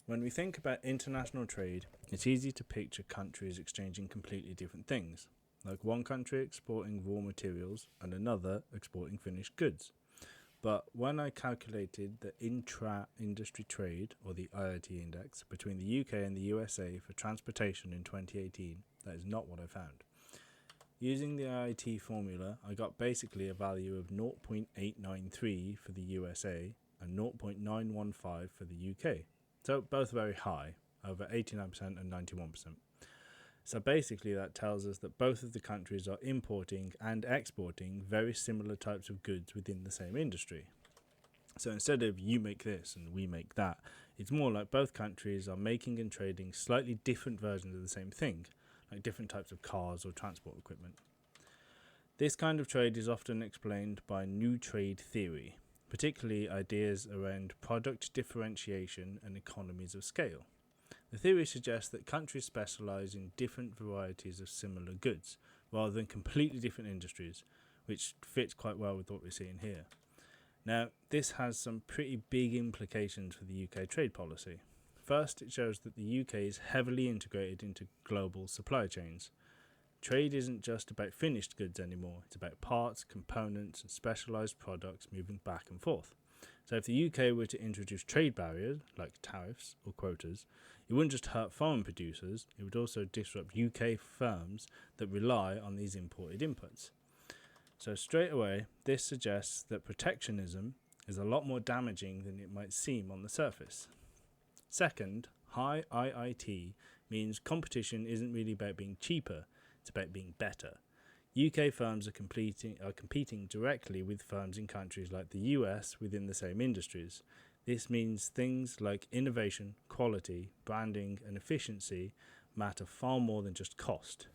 When we think about international trade, it's easy to picture countries exchanging completely different things, like one country exporting raw materials and another exporting finished goods. But when I calculated the intra-industry trade, or the IIT index, between the UK and the USA for transportation in 2018, that is not what I found. Using the IIT formula, I got basically a value of 0.893 for the USA and 0.915 for the UK. So both very high, over 89% and 91%. So basically that tells us that both of the countries are importing and exporting very similar types of goods within the same industry. So instead of you make this and we make that, it's more like both countries are making and trading slightly different versions of the same thing, like different types of cars or transport equipment. This kind of trade is often explained by new trade theory, particularly ideas around product differentiation and economies of scale. The theory suggests that countries specialise in different varieties of similar goods, rather than completely different industries, which fits quite well with what we're seeing here. Now, this has some pretty big implications for the UK trade policy. First, it shows that the UK is heavily integrated into global supply chains. Trade isn't just about finished goods anymore, it's about parts, components and specialised products moving back and forth. So if the UK were to introduce trade barriers, like tariffs or quotas, it wouldn't just hurt foreign producers, it would also disrupt UK firms that rely on these imported inputs. So straight away, this suggests that protectionism is a lot more damaging than it might seem on the surface. Second, high IIT means competition isn't really about being cheaper, it's about being better. UK firms are competing directly with firms in countries like the US within the same industries. This means things like innovation, quality, branding and efficiency matter far more than just cost.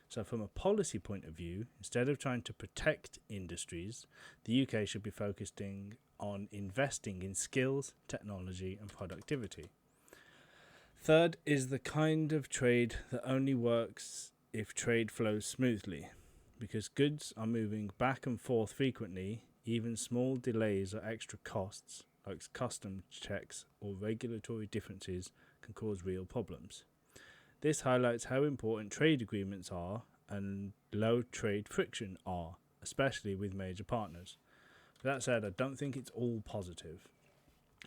So from a policy point of view, instead of trying to protect industries, the UK should be focusing on investing in skills, technology and productivity. Third is the kind of trade that only works if trade flows smoothly. Because goods are moving back and forth frequently, even small delays or extra costs, like customs checks or regulatory differences, can cause real problems. This highlights how important trade agreements are and low trade friction are, especially with major partners. That said, I don't think it's all positive.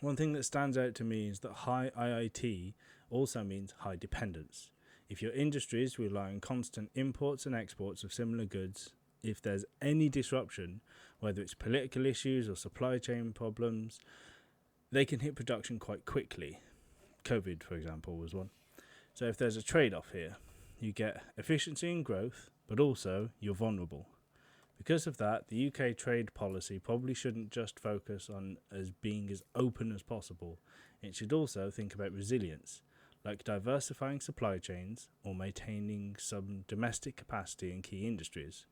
One thing that stands out to me is that high IIT also means high dependence. If your industries rely on constant imports and exports of similar goods, if there's any disruption, whether it's political issues or supply chain problems, they can hit production quite quickly. COVID, for example, was one. So if there's a trade-off here, you get efficiency and growth, but also you're vulnerable. Because of that, the UK trade policy probably shouldn't just focus on as being as open as possible. It should also think about resilience, like diversifying supply chains or maintaining some domestic capacity in key industries.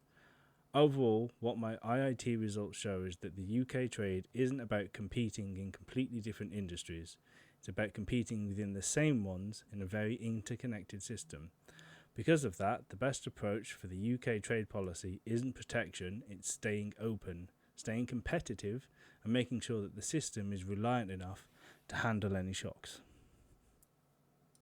Overall, what my IIT results show is that the UK trade isn't about competing in completely different industries. It's about competing within the same ones in a very interconnected system. Because of that, the best approach for the UK trade policy isn't protection, it's staying open, staying competitive, and making sure that the system is reliant enough to handle any shocks.